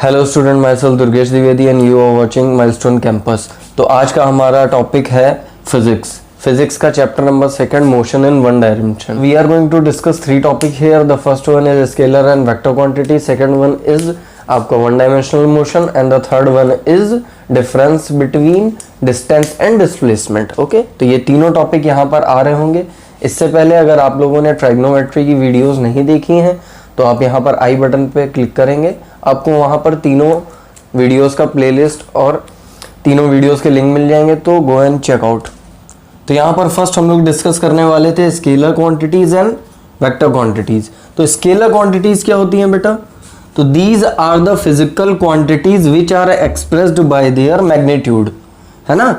Hello student, my self Durgesh Dwivedi and you are watching Milestone Campus. तो आज का हमारा टॉपिक है फिजिक्स का chapter number 2 motion in one dimension. We are going to discuss 3 topic here. The first one is scalar and vector quantity, second one is आपका one dimensional motion and the third one is difference between distance and displacement. Okay, तो ये तीनों topic यहाँ पर आ रहे होंगे। इससे पहले अगर आप लोगों ने ट्राइग्नोमेट्री की वीडियोस नहीं देखी हैं तो आप यहाँ पर आई बटन पे क्लिक करेंगे, आपको वहाँ पर तीनों वीडियोस का प्लेलिस्ट और तीनों वीडियोस के लिंक मिल जाएंगे, तो गो एंड चेक आउट। तो यहाँ पर फर्स्ट हम लोग डिस्कस करने वाले थे scalar quantities and vector quantities. तो स्केलर क्वांटिटीज क्या होती हैं बेटा? तो these are the physical quantities which are expressed by their magnitude, है ना।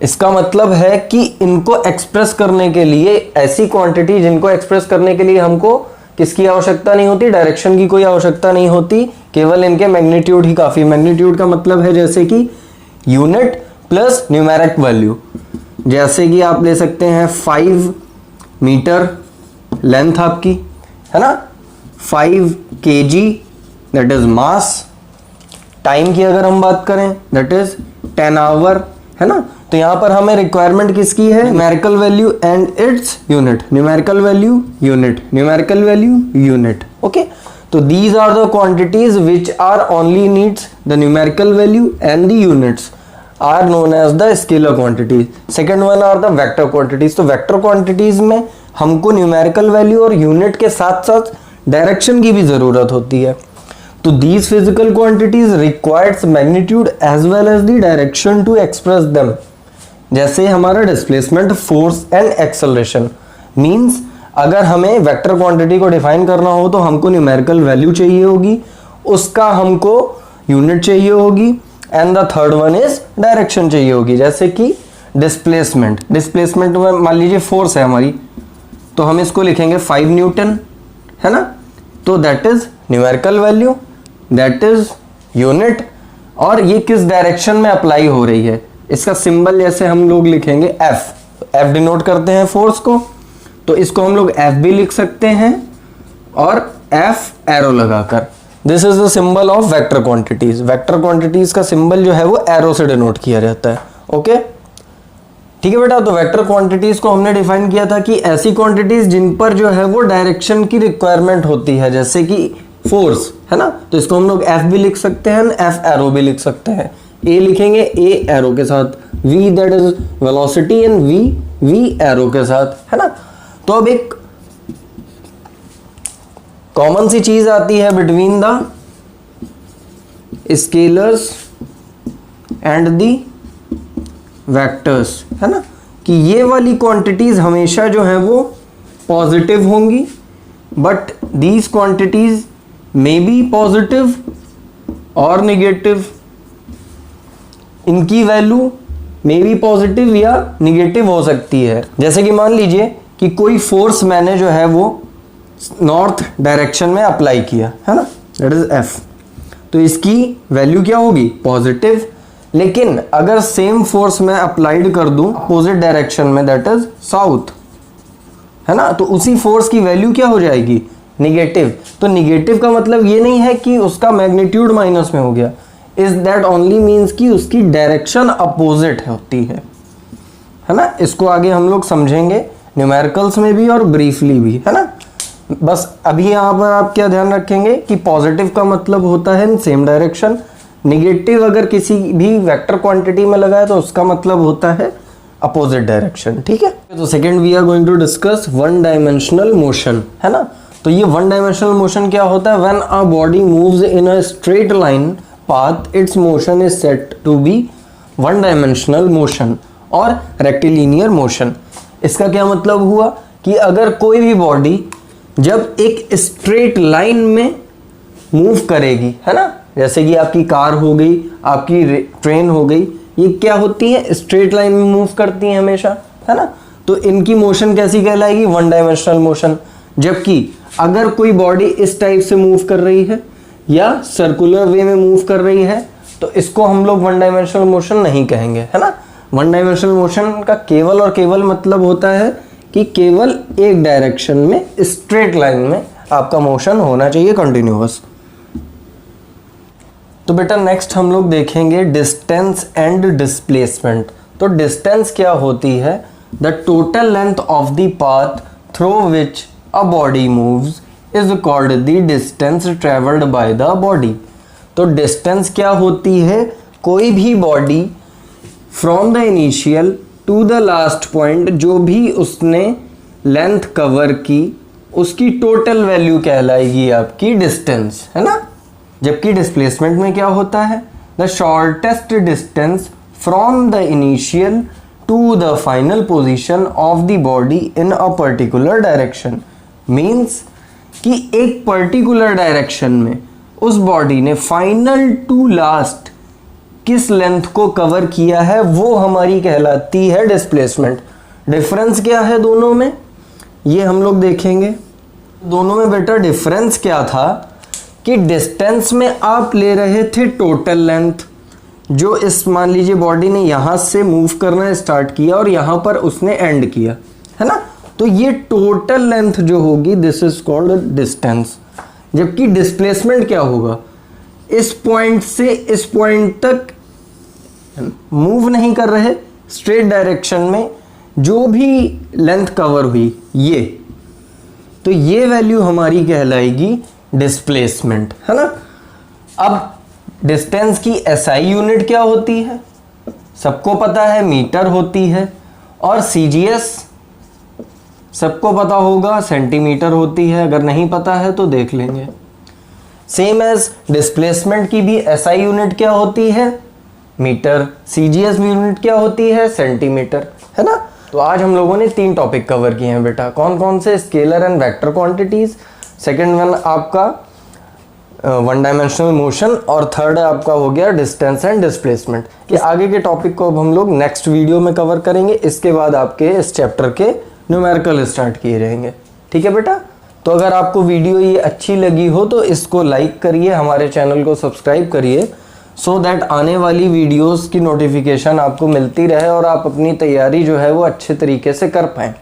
इसका मतलब है कि इनको एक्सप्रेस करने के लिए, ऐसी क्वांटिटी जिनको एक्सप्रेस करने के लिए हमको किसकी आवश्यकता नहीं होती, डायरेक्शन की कोई आवश्यकता नहीं होती, केवल इनके मैग्नीट्यूड ही काफी। मैग्नीट्यूड का मतलब है जैसे कि यूनिट प्लस न्यूमेरिक वैल्यू। जैसे कि आप ले सकते हैं 5 मीटर लेंथ आपकी, है ना, 5 kg that is mass. Time की अगर हम बात करें दैट इज 10 आवर, है ना। तो यहां पर हमें रिक्वायरमेंट किसकी है? Numerical value and its unit. Numerical value unit, numerical value unit. Okay, तो these are the quantities which are only needs the numerical value and the units are known as the scalar quantities. Second one are the vector quantities. तो vector quantities में हमको numerical value और unit के साथ साथ direction की भी जरूरत होती है। तो these physical quantities requires magnitude as well as the direction to express them। जैसे हमारा displacement, force and acceleration. Means अगर हमें वेक्टर क्वांटिटी को डिफाइन करना हो तो हमको न्यूमेरिकल वैल्यू चाहिए होगी, उसका हमको यूनिट चाहिए होगी and the third one is direction चाहिए होगी। जैसे कि डिस्प्लेसमेंट में मान लीजिए फोर्स है हमारी, तो हम इसको लिखेंगे 5 न्यूटन, है ना। तो that is numerical value, that is unit, और ये किस डायरेक्शन में अप्लाई हो रही है। इसका सिंबल जैसे हम लोग लिखेंगे एफ डिनोट करते हैं फोर्स को, तो इसको हम लोग एफ भी लिख सकते हैं और एफ एरो लगाकर। This is the symbol of vector quantities. Vector quantities का सिंबल जो है वो एरो से डिनोट किया जाता है। ओके, ठीक है बेटा। तो वेक्टर क्वांटिटीज को हमने डिफाइन किया था कि ऐसी क्वांटिटीज जिन पर जो है वो डायरेक्शन की रिक्वायरमेंट होती है, जैसे कि फोर्स, है ना। तो इसको हम लोग एफ भी लिख सकते हैं, एफ एरो भी लिख सकते हैं। ए लिखेंगे ए एरो के साथ, V that is velocity and V arrow के साथ, है ना। तो अब एक कॉमन सी चीज आती है between the scalars and the vectors, है ना, कि ये वाली क्वांटिटीज हमेशा जो है वो पॉजिटिव होंगी, but these quantities may be positive और निगेटिव। इनकी वैल्यू मे बी पॉजिटिव या निगेटिव हो सकती है। जैसे कि मान लीजिए कि कोई फोर्स मैंने जो है वो नॉर्थ डायरेक्शन में अप्लाई किया, है ना, दैट इज एफ, तो इसकी वैल्यू क्या होगी? पॉजिटिव। लेकिन अगर सेम फोर्स मैं अप्लाइड कर दूं अपोजिट डायरेक्शन में, दैट इज साउथ, है ना, तो उसी फोर्स की वैल्यू क्या हो जाएगी? निगेटिव। तो निगेटिव का मतलब ये नहीं है कि उसका मैग्नीट्यूड माइनस में हो गया, इज दैट ओनली मीन्स कि उसकी डायरेक्शन अपोजिट होती है ना। इसको आगे हम लोग समझेंगे न्यूमेरिकल्स में भी और ब्रीफली भी, है ना। बस अभी यहाँ पर आप क्या ध्यान रखेंगे कि पॉजिटिव का मतलब होता है इन सेम डायरेक्शन, निगेटिव अगर किसी भी वेक्टर क्वांटिटी में लगा है तो उसका मतलब होता है अपोजिट डायरेक्शन, ठीक है। तो second we are going to discuss one dimensional motion, है ना। तो ये वन डायमेंशनल मोशन क्या होता है? When a body moves in a straight line path its motion is said to be one dimensional motion और रेक्टिलिनियर मोशन। इसका क्या मतलब हुआ कि अगर कोई भी बॉडी जब एक स्ट्रेट लाइन में मूव करेगी, है ना, जैसे कि आपकी कार हो गई, आपकी ट्रेन हो गई, ये क्या होती है? स्ट्रेट लाइन में मूव करती है हमेशा, है ना। तो इनकी मोशन कैसी कहलाएगी? One dimensional motion. जबकि अगर कोई बॉडी इस टाइप से मूव कर रही है या सर्कुलर वे में मूव कर रही है तो इसको हम लोग वन डायमेंशनल मोशन नहीं कहेंगे, है ना। वन डायमेंशनल मोशन का केवल और केवल मतलब होता है कि केवल एक डायरेक्शन में स्ट्रेट लाइन में आपका मोशन होना चाहिए कंटिन्यूअस। तो बेटा नेक्स्ट हम लोग देखेंगे डिस्टेंस एंड डिस्प्लेसमेंट। तो डिस्टेंस क्या होती है? The total length of the path through which a body moves is called the distance travelled by the body. तो डिस्टेंस क्या होती है? कोई भी body from the initial to the last point जो भी उसने लेंथ कवर की उसकी टोटल वैल्यू कहलाएगी आपकी डिस्टेंस, है ना। जबकि डिस्प्लेसमेंट में क्या होता है? The shortest distance from the initial to the final position of the body in a particular direction. Means कि एक पर्टिकुलर डायरेक्शन में उस बॉडी ने फाइनल टू लास्ट किस लेंथ को कवर किया है वो हमारी कहलाती है डिस्प्लेसमेंट। डिफरेंस क्या है दोनों में, ये हम लोग देखेंगे। दोनों में बेटा डिफरेंस क्या था कि डिस्टेंस में आप ले रहे थे टोटल लेंथ, जो इस मान लीजिए बॉडी ने यहाँ से मूव करना स्टार्ट किया और यहाँ पर उसने एंड किया, है ना। तो ये टोटल लेंथ जो होगी दिस इज कॉल्ड डिस्टेंस। जबकि डिस्प्लेसमेंट क्या होगा? इस पॉइंट से इस पॉइंट तक मूव नहीं कर रहे, स्ट्रेट डायरेक्शन में जो भी लेंथ कवर हुई ये, तो ये वैल्यू हमारी कहलाएगी डिस्प्लेसमेंट, है ना। अब डिस्टेंस की एसआई यूनिट क्या होती है? सबको पता है मीटर होती है, और सीजीएस सबको पता होगा सेंटीमीटर होती है। अगर नहीं पता है तो देख लेंगे। सेम एज डिस्प्लेसमेंट की भी एसआई यूनिट क्या होती है? मीटर। सीजीएस यूनिट क्या होती है? सेंटीमीटर, है ना। तो आज हम लोगों ने 3 टॉपिक कवर किए हैं बेटा। कौन कौन से? Scalar and vector quantities, second one आपका वन डायमेंशनल मोशन, और थर्ड आपका हो गया डिस्टेंस एंड डिस्प्लेसमेंट। कि आगे के टॉपिक को अब हम लोग नेक्स्ट वीडियो में कवर करेंगे। इसके बाद आपके इस चैप्टर के न्यूमेरिकल स्टार्ट किए रहेंगे, ठीक है बेटा। तो अगर आपको वीडियो ये अच्छी लगी हो तो इसको लाइक करिए, हमारे चैनल को सब्सक्राइब करिए, सो दैट आने वाली वीडियोस की नोटिफिकेशन आपको मिलती रहे और आप अपनी तैयारी जो है वो अच्छे तरीके से कर पाएँ।